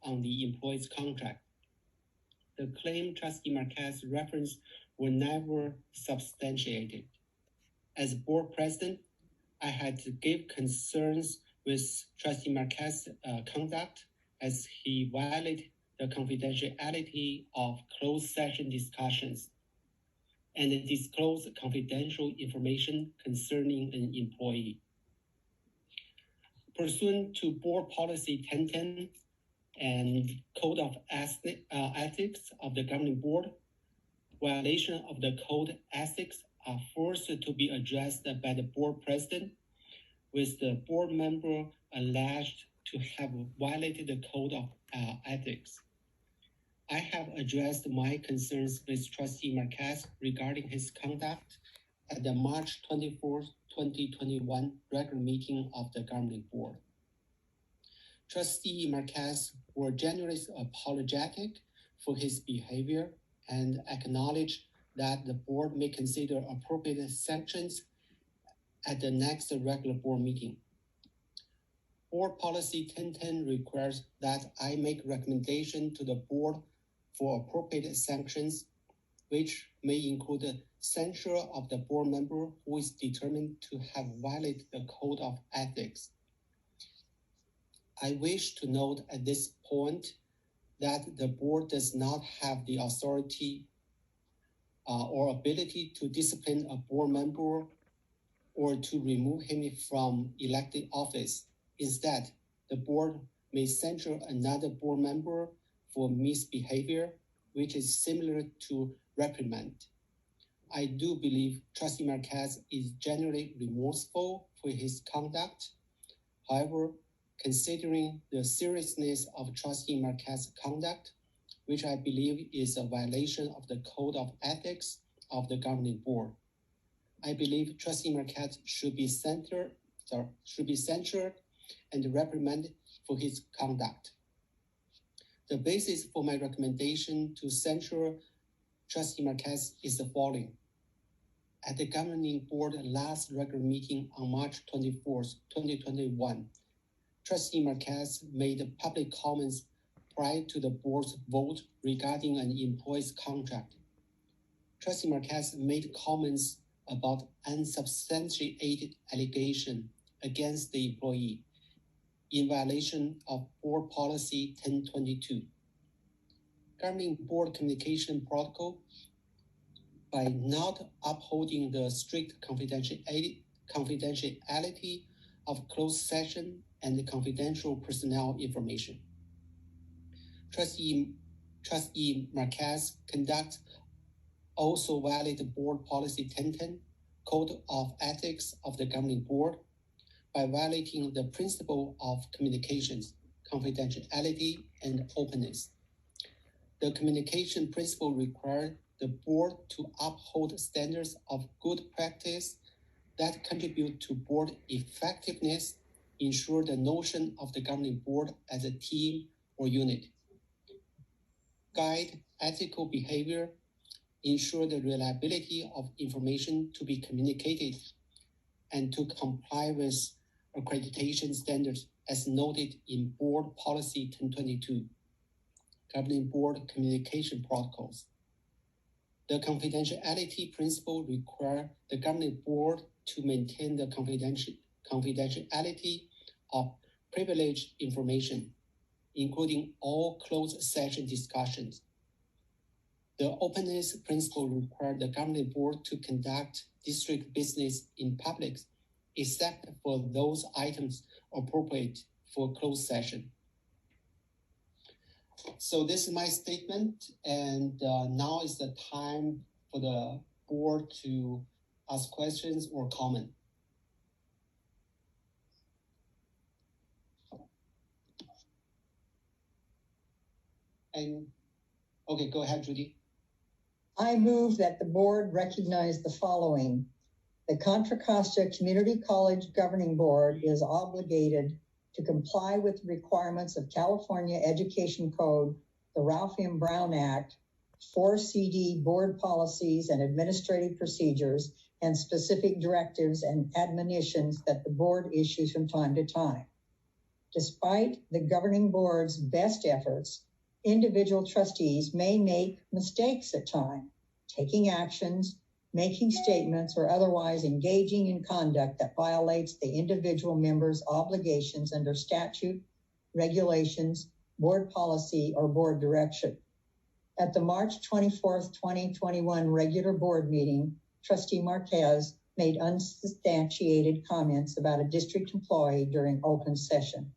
on the employee's contract. The claim Trustee Marquez referenced were never substantiated. As board president, I had to give concerns with Trustee Marquez's conduct as he violated the confidentiality of closed session discussions and disclosed confidential information concerning an employee. Pursuant to Board Policy 1010 and Code of Ethics of the Governing Board, violation of the Code ethics are first to be addressed by the board president, with the board member alleged to have violated the Code of Ethics. I have addressed my concerns with Trustee Marquez regarding his conduct at the March 24, 2021 regular meeting of the Governing Board. Trustee Marquez was genuinely apologetic for his behavior and acknowledged that the board may consider appropriate sanctions at the next regular board meeting. Board Policy 1010 requires that I make recommendation to the board for appropriate sanctions, which may include censure of the board member who is determined to have violated the Code of Ethics. I wish to note at this point that the board does not have the authority or ability to discipline a board member or to remove him from elected office. Instead, the board may censure another board member for misbehavior, which is similar to reprimand. I do believe Trustee Marquez is generally remorseful for his conduct. However, considering the seriousness of Trustee Marquez's conduct, which I believe is a violation of the Code of Ethics of the Governing Board, I believe Trustee Marquez should be censured and reprimanded for his conduct. The basis for my recommendation to censure Trustee Marquez is the following. At the Governing Board last regular meeting on March 24th, 2021, Trustee Marquez made public comments prior to the board's vote regarding an employee's contract. Trustee Marquez made comments about unsubstantiated allegation against the employee in violation of Board Policy 1022. Governing Board Communication Protocol, by not upholding the strict confidentiality of closed session and confidential personnel information. Trustee Marquez conduct also violated Board Policy 1010, Code of Ethics of the Governing Board, by violating the principle of communications, confidentiality, and openness. The communication principle required the board to uphold standards of good practice that contribute to board effectiveness, ensure the notion of the Governing Board as a team or unit, guide ethical behavior, ensure the reliability of information to be communicated, and to comply with accreditation standards as noted in Board Policy 1022, Governing Board Communication Protocols. The confidentiality principle requires the Governing Board to maintain the confidentiality of privileged information, including all closed session discussions. The openness principle requires the Governing Board to conduct district business in public, except for those items appropriate for closed session. So this is my statement, and now is the time for the board to ask questions or comment. And okay, go ahead, Judy. I move that the board recognize the following. The Contra Costa Community College Governing Board is obligated to comply with requirements of California Education Code, the Ralph M. Brown Act, 4CD board policies and administrative procedures, and specific directives and admonitions that the board issues from time to time. Despite the governing board's best efforts, individual trustees may make mistakes at times, taking actions, making statements, or otherwise engaging in conduct that violates the individual member's obligations under statute, regulations, board policy, or board direction. At the March 24th, 2021 regular board meeting, Trustee Marquez made unsubstantiated comments about a district employee during open session.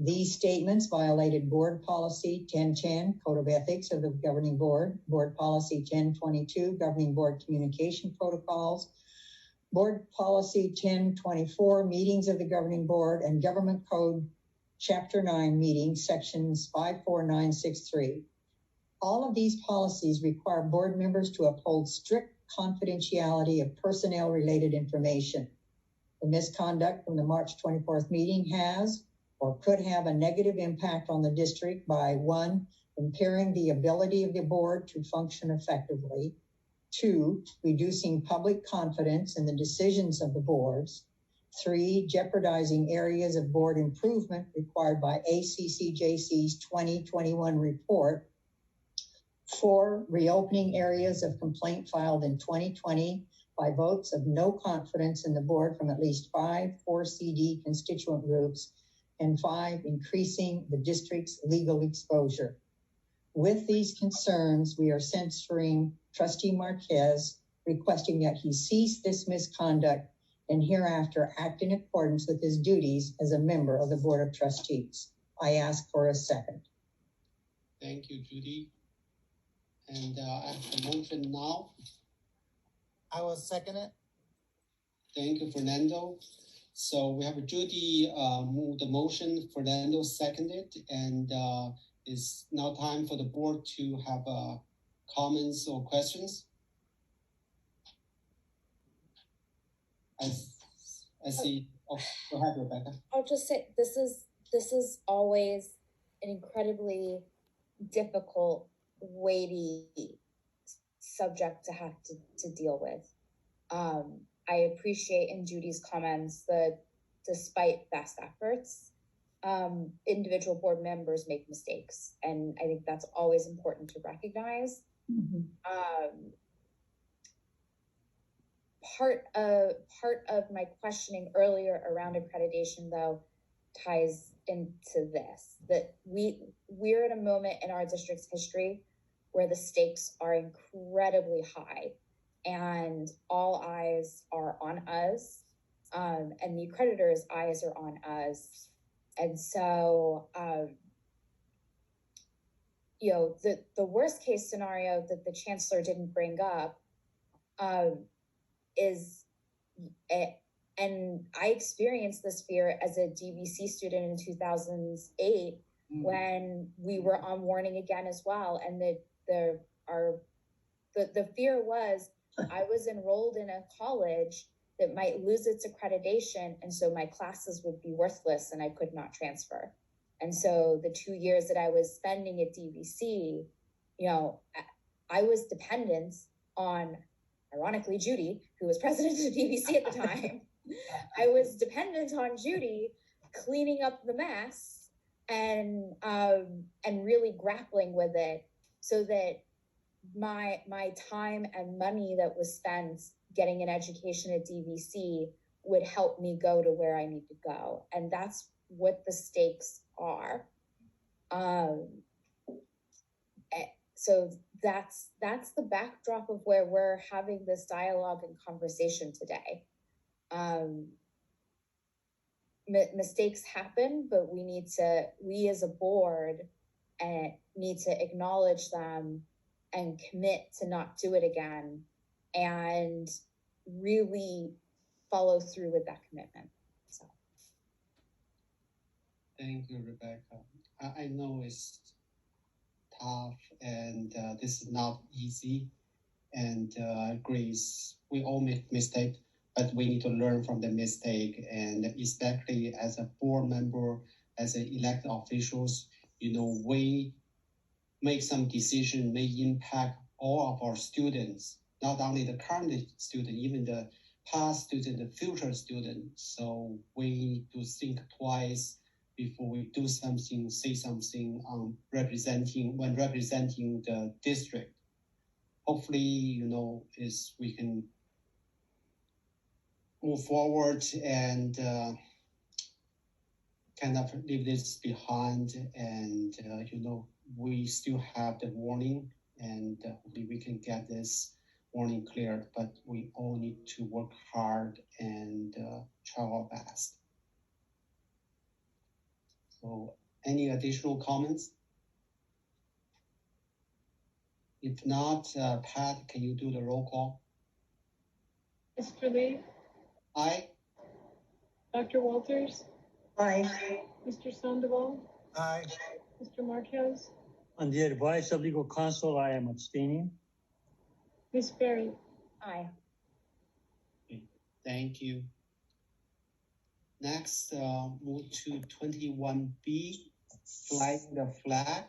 These statements violated Board Policy 1010, Code of Ethics of the Governing Board, Board Policy 1022, Governing Board Communication Protocols, Board Policy 1024, Meetings of the Governing Board, and Government Code Chapter 9 Meetings, Sections 54963. All of these policies require board members to uphold strict confidentiality of personnel-related information. The misconduct from the March 24th meeting has or could have a negative impact on the district by 1, impairing the ability of the board to function effectively, 2, reducing public confidence in the decisions of the boards, 3, jeopardizing areas of board improvement required by ACCJC's 2021 report, 4, reopening areas of complaint filed in 2020 by votes of no confidence in the board from at least 5 4CD constituent groups, and 5, increasing the district's legal exposure. With these concerns, we are censuring Trustee Marquez, requesting that he cease this misconduct and hereafter act in accordance with his duties as a member of the Board of Trustees. I ask for a second. Thank you, Judy. And I have the motion now. I will second it. Thank you, Fernando. So we have Judy move the motion, Fernando seconded, and it's now time for the board to have comments or questions. I see. Oh, go ahead, Rebecca. I'll just say this is always an incredibly difficult, weighty subject to have to deal with. I appreciate in Judy's comments that despite best efforts, individual board members make mistakes. And I think that's always important to recognize. Mm-hmm. Part of my questioning earlier around accreditation, though, ties into this, that we're at a moment in our district's history where the stakes are incredibly high and all eyes are on us, and the accreditor's eyes are on us. And so, the worst case scenario that the chancellor didn't bring up is, and I experienced this fear as a DVC student in 2008 when we were on warning again as well. And the fear was I was enrolled in a college that might lose its accreditation, and so my classes would be worthless and I could not transfer. And so the 2 years that I was spending at DVC, I was dependent on, ironically, Judy, who was president of DVC at the time. I was dependent on Judy cleaning up the mess and really grappling with it, so that my time and money that was spent getting an education at DVC would help me go to where I need to go. And that's what the stakes are. So that's the backdrop of where we're having this dialogue and conversation today. Mistakes happen, but we as a board need to acknowledge them and commit to not do it again, and really follow through with that commitment. So. Thank you, Rebecca. I know it's tough and this is not easy. And Grace, we all make mistakes, but we need to learn from the mistake. And especially as a board member, as an elected officials, we make some decision may impact all of our students, not only the current student, even the past student, the future student. So we need to think twice before we do something, say something on when representing the district. Hopefully, we can move forward and kind of leave this behind, and we still have the warning, and hopefully we can get this warning cleared, but we all need to work hard and try our best. So any additional comments? If not, Pat, can you do the roll call? Mr. Lee, Aye. Dr. Walters, Aye. Mr. Sandoval, Aye. Mr. Marquez, On the advice of legal counsel, I am abstaining. Ms. Berry. Aye. Thank you. Next, move to 21B, flying the flag.